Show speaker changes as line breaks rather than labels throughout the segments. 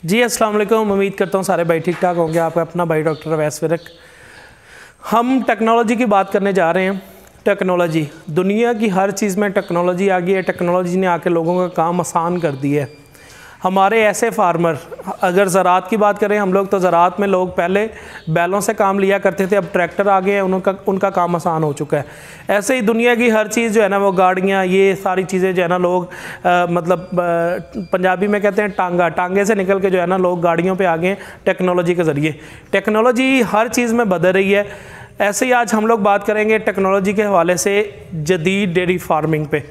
जी अस्सलाम वालेकुम। उम्मीद करता हूँ सारे भाई ठीक ठाक होंगे। आपका अपना भाई डॉक्टर अवैस विरक। हम टेक्नोलॉजी की बात करने जा रहे हैं। टेक्नोलॉजी, दुनिया की हर चीज़ में टेक्नोलॉजी आ गई है। टेक्नोलॉजी ने आके लोगों का काम आसान कर दिया है। हमारे ऐसे फार्मर, अगर ज़रात की बात करें हम लोग, तो ज़रात में लोग पहले बैलों से काम लिया करते थे, अब ट्रैक्टर आ गए हैं, उनका काम आसान हो चुका है। ऐसे ही दुनिया की हर चीज़ जो है ना, वो गाड़ियाँ, ये सारी चीज़ें जो है ना, लोग पंजाबी में कहते हैं टांगे से निकल के जो है ना, लोग गाड़ियों पे आ गए हैं टेक्नोलॉजी के ज़रिए। टेक्नोलॉजी हर चीज़ में बदल रही है। ऐसे ही आज हम लोग बात करेंगे टेक्नोलॉजी के हवाले से जदीद डेयरी फार्मिंग पे।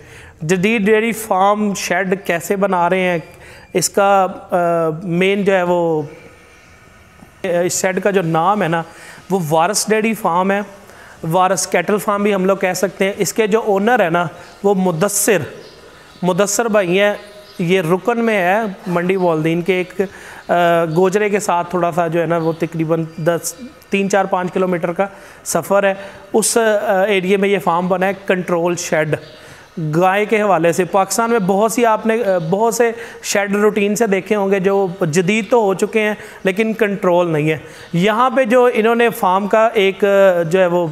जदीद डेयरी फार्म शेड कैसे बना रहे हैं, इसका मेन जो है वो, इस शेड का जो नाम है ना, वो वारस डेयरी फार्म है। वारस कैटल फार्म भी हम लोग कह सकते हैं। इसके जो ओनर है ना, वो मुदस्सिर भाई हैं। ये रुकन में है, मंडी वालदीन के एक गोजरे के साथ थोड़ा सा जो है ना, वो तकरीबन 3-4-5 किलोमीटर का सफ़र है। उस एरिया में ये फार्म बना है। कंट्रोल शेड गाय के हवाले से पाकिस्तान में बहुत से शेड रूटीन से देखे होंगे, जो जदीद तो हो चुके हैं लेकिन कंट्रोल नहीं है। यहाँ पे जो इन्होंने फार्म का एक जो है वो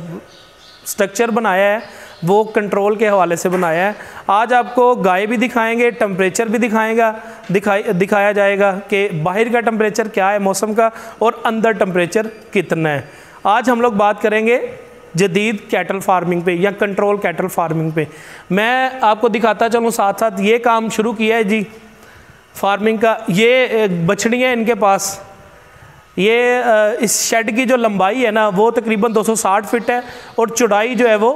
स्ट्रक्चर बनाया है, वो कंट्रोल के हवाले से बनाया है। आज आपको गाय भी दिखाएंगे, टेम्परेचर भी दिखाया जाएगा कि बाहर का टेम्परेचर क्या है मौसम का, और अंदर टेम्परेचर कितना है। आज हम लोग बात करेंगे जदीद कैटल फार्मिंग पे या कंट्रोल कैटल फार्मिंग पे। मैं आपको दिखाता चलूँ साथ साथ, ये काम शुरू किया है जी फार्मिंग का। ये बछड़ियाँ इनके पास, ये इस शेड की जो लंबाई है ना, वो तकरीबन 260 फिट है, और चौड़ाई जो है वो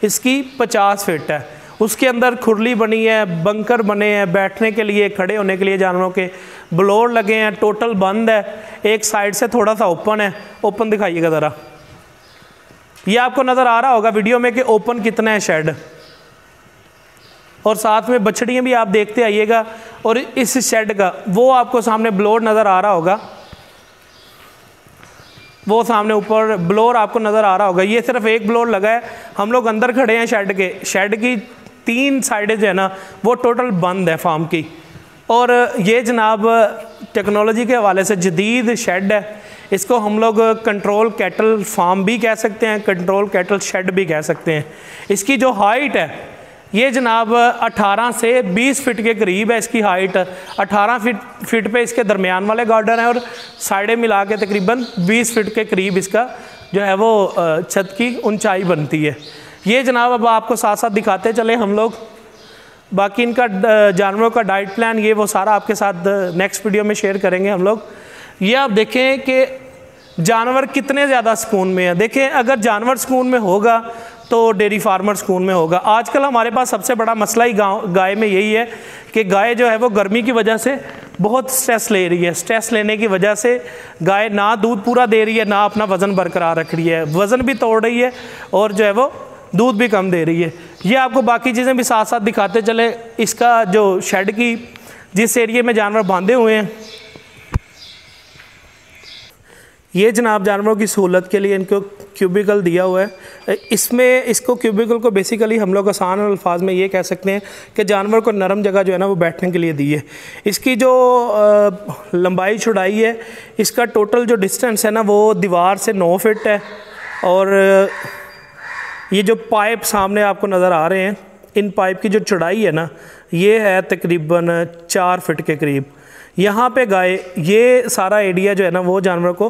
इसकी 50 फिट है। उसके अंदर खुरली बनी है, बंकर बने हैं बैठने के लिए, खड़े होने के लिए जानवरों के, ब्लोर लगे हैं, टोटल बंद है। एक साइड से थोड़ा सा ओपन है। ओपन दिखाइएगा ज़रा, ये आपको नज़र आ रहा होगा वीडियो में कि ओपन कितना है शेड, और साथ में बछड़ियाँ भी आप देखते आइएगा। और इस शेड का वो आपको सामने ब्लोर नज़र आ रहा होगा, वो सामने ऊपर ब्लोर आपको नज़र आ रहा होगा। ये सिर्फ एक ब्लोर लगा है। हम लोग अंदर खड़े हैं शेड के। शेड की 3 साइडें जो है ना, वो टोटल बंद है फार्म की। और ये जनाब टेक्नोलॉजी के हवाले से जदीद शेड है। इसको हम लोग कंट्रोल कैटल फार्म भी कह सकते हैं, कंट्रोल कैटल शेड भी कह सकते हैं। इसकी जो हाइट है, ये जनाब 18 से 20 फिट के करीब है इसकी हाइट। 18 फिट पे इसके दरमियान वाले गार्डन है, और साइडें मिला के तकरीबन 20 फिट के करीब इसका जो है वो छत की ऊंचाई बनती है। ये जनाब अब आपको साथ साथ दिखाते चले हम लोग। बाकी इनका जानवरों का डाइट प्लान, ये वो सारा आपके साथ नेक्स्ट वीडियो में शेयर करेंगे हम लोग। ये आप देखें कि जानवर कितने ज़्यादा सुकून में है। देखें, अगर जानवर सुकून में होगा तो डेयरी फार्मर सुकून में होगा। आजकल हमारे पास सबसे बड़ा मसला ही गाय में यही है कि गाय जो है वो गर्मी की वजह से बहुत स्ट्रेस ले रही है। स्ट्रेस लेने की वजह से गाय ना दूध पूरा दे रही है, ना अपना वज़न बरकरार रख रही है, वज़न भी तोड़ रही है, और जो है वो दूध भी कम दे रही है। ये आपको बाकी चीज़ें भी साथ साथ दिखाते चले। इसका जो शेड की जिस एरिए में जानवर बांधे हुए हैं, ये जनाब जानवरों की सहूलत के लिए इनको क्यूबिकल दिया हुआ है। इसको क्यूबिकल को बेसिकली हम लोग आसान अल्फाज में ये कह सकते हैं कि जानवर को नरम जगह जो है ना, वो बैठने के लिए दी है। इसकी जो लंबाई चौड़ाई है, इसका टोटल जो डिस्टेंस है ना, वो दीवार से 9 फिट है। और ये जो पाइप सामने आपको नज़र आ रहे हैं, इन पाइप की जो चौड़ाई है ना, ये है तकरीबन 4 फिट के करीब। यहाँ पे गाय, ये सारा एरिया जो है ना, वो जानवर को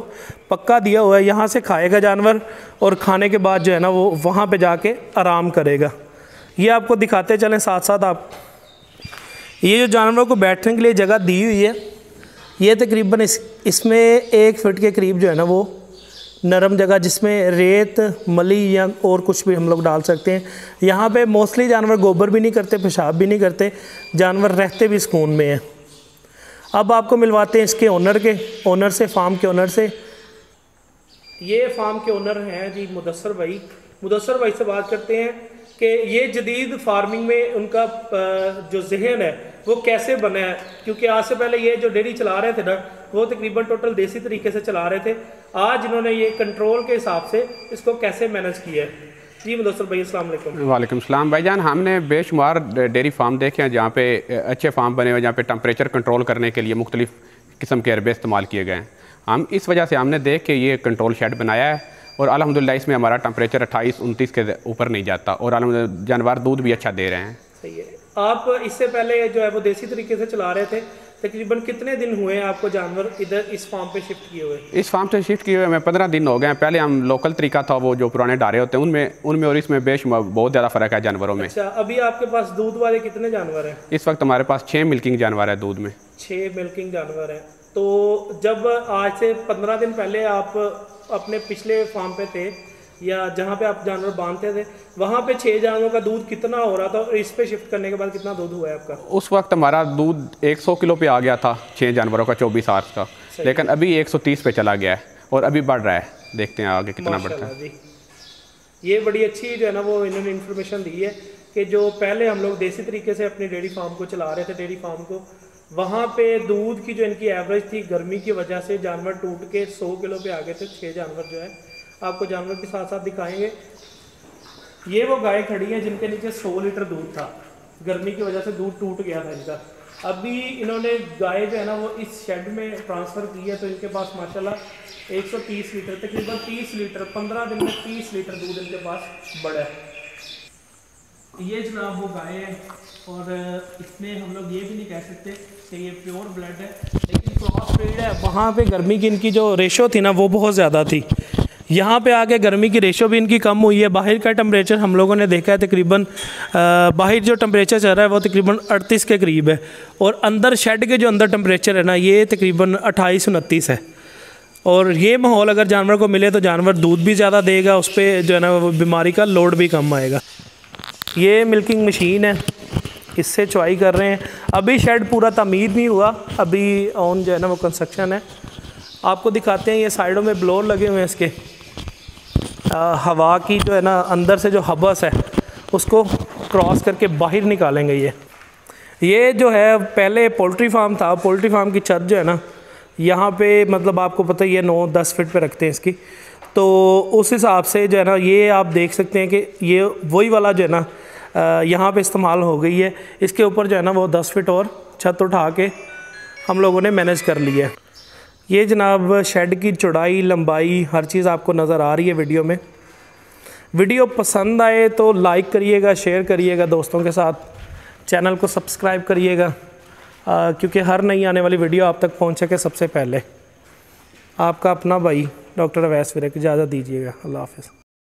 पक्का दिया हुआ है। यहाँ से खाएगा जानवर, और खाने के बाद जो है ना, वो वहाँ पे जाके आराम करेगा। ये आपको दिखाते चलें साथ साथ आप। ये जो जानवरों को बैठने के लिए जगह दी हुई है, ये तकरीबन इसमें 1 फिट के करीब जो है ना, वो नरम जगह, जिसमें रेत, मली या और कुछ भी हम लोग डाल सकते हैं। यहाँ पे मोस्टली जानवर गोबर भी नहीं करते, पेशाब भी नहीं करते, जानवर रहते भी सुकून में हैं। अब आपको मिलवाते हैं इसके ओनर से, फार्म के ओनर से। ये फार्म के ओनर हैं जी मुदस्सिर भाई। मुदस्सिर भाई से बात करते हैं कि ये जदीद फार्मिंग में उनका जो जहन है वो कैसे बना है, क्योंकि आज से पहले ये जो डेयरी चला रहे थे ना, वो तकरीबन टोटल देसी तरीके से चला रहे थे। आज इन्होंने ये कंट्रोल के हिसाब से इसको कैसे मैनेज किया है। जी मुदस्सिर भाई अस्सलाम वालेकुम।
वालेकुम सलाम भाईजान। हमने बेशुमार डेयरी फार्म देखे हैं जहाँ पे अच्छे फार्म बने हुए, जहाँ पे टेम्परेचर कंट्रोल करने के लिए मुख्तलिफ किस्म के अरबे इस्तेमाल किए गए हैं। हम इस वजह से हमने देख के ये कंट्रोल शेड बनाया है और अल्हम्दुलिल्लाह इसमें हमारा टेम्परेचर 28-29 के ऊपर नहीं जाता और अल्हम्दुलिल्लाह जानवर दूध भी अच्छा दे रहे हैं।
सही है। आप इससे पहले जो है वो देसी तरीके से चला रहे थे, तकरीबन कितने दिन हुए आपको जानवर इधर इस फार्म पे शिफ्ट किए हुए?
इस फार्म से शिफ्ट किए हुए हमें 15 दिन हो गए हैं। पहले हम लोकल तरीका था वो जो पुराने डारे होते हैं उनमें और इसमें बेशुमार बहुत ज़्यादा फ़र्क है जानवरों में।
अच्छा, अभी आपके पास दूध वाले कितने जानवर हैं?
इस वक्त हमारे पास 6 मिल्किंग जानवर है दूध में।
6 मिल्किंग जानवर हैं। तो जब आज से 15 दिन पहले आप अपने पिछले फार्म पे थे या जहाँ पे आप जानवर बांधते थे, वहाँ पे 6 जानवरों का दूध कितना हो रहा था और इस पे शिफ्ट करने के बाद कितना दूध हुआ है आपका?
उस वक्त हमारा दूध 100 किलो पे आ गया था 6 जानवरों का 24 आवर्स का, लेकिन अभी 130 पे चला गया है और अभी बढ़ रहा है। देखते हैं आगे कितना बढ़ता है।
ये बड़ी अच्छी जो है ना वो इन्होंने इन्फॉर्मेशन दी है कि जो पहले हम लोग देसी तरीके से अपनी डेयरी फार्म को चला रहे थे, डेयरी फार्म को, वहाँ पे दूध की जो इनकी एवरेज थी गर्मी की वजह से जानवर टूट के 100 किलो पे आ गए थे। 6 जानवर जो है आपको जानवर के साथ साथ दिखाएंगे। ये वो गाय खड़ी है जिनके नीचे 100 लीटर दूध था, गर्मी की वजह से दूध टूट गया था इनका। अभी इन्होंने गाय जो है ना वो इस शेड में ट्रांसफ़र की है, तो इनके पास माशाल्लाह 130 लीटर, तकरीबन 30 लीटर 15 दिन में 30 लीटर दूध इनके पास बढ़ा है। ये जनाब वो गाय है और इसमें हम लोग ये भी नहीं कह सकते कि ये प्योर ब्लड है, लेकिन क्रॉस ब्रीड है। वहाँ पे गर्मी की इनकी जो रेशो थी ना वो बहुत ज़्यादा थी, यहाँ पे आके गर्मी की रेशो भी इनकी कम हुई है। बाहर का टेम्परेचर हम लोगों ने देखा है तकरीबन बाहर जो टेम्परेचर चल रहा है वो तकरीबन 38 के करीब है और अंदर शेड के जो अंदर टेम्परेचर है ना ये तकरीबन 28-29 है। और ये माहौल अगर जानवर को मिले तो जानवर दूध भी ज़्यादा देगा, उस पर जो है ना वो बीमारी का लोड भी कम आएगा। ये मिल्किंग मशीन है, इससे चुवाई कर रहे हैं। अभी शेड पूरा तमीर नहीं हुआ, अभी ऑन जो है ना वो कंस्ट्रक्शन है। आपको दिखाते हैं, ये साइडों में ब्लोअर लगे हुए हैं इसके, हवा की जो है ना अंदर से जो हबस है उसको क्रॉस करके बाहर निकालेंगे। ये जो है पहले पोल्ट्री फार्म था, पोल्ट्री फार्म की छत जो है ना यहाँ पे मतलब आपको पता ही है 9-10 फीट पे रखते हैं इसकी, तो उस हिसाब से जो है ना ये आप देख सकते हैं कि ये वही वाला जो है ना यहाँ पे इस्तेमाल हो गई है। इसके ऊपर जो है ना वो 10 फीट और छत उठा के हम लोगों ने मैनेज कर लिया है। ये जनाब शेड की चौड़ाई लंबाई हर चीज़ आपको नज़र आ रही है वीडियो में। वीडियो पसंद आए तो लाइक करिएगा, शेयर करिएगा दोस्तों के साथ, चैनल को सब्सक्राइब करिएगा क्योंकि हर नई आने वाली वीडियो आप तक पहुँच सके सबसे पहले। आपका अपना भाई डॉक्टर अवैस विरक, इजाज़त दीजिएगा। अल्लाह हाफ़िज़।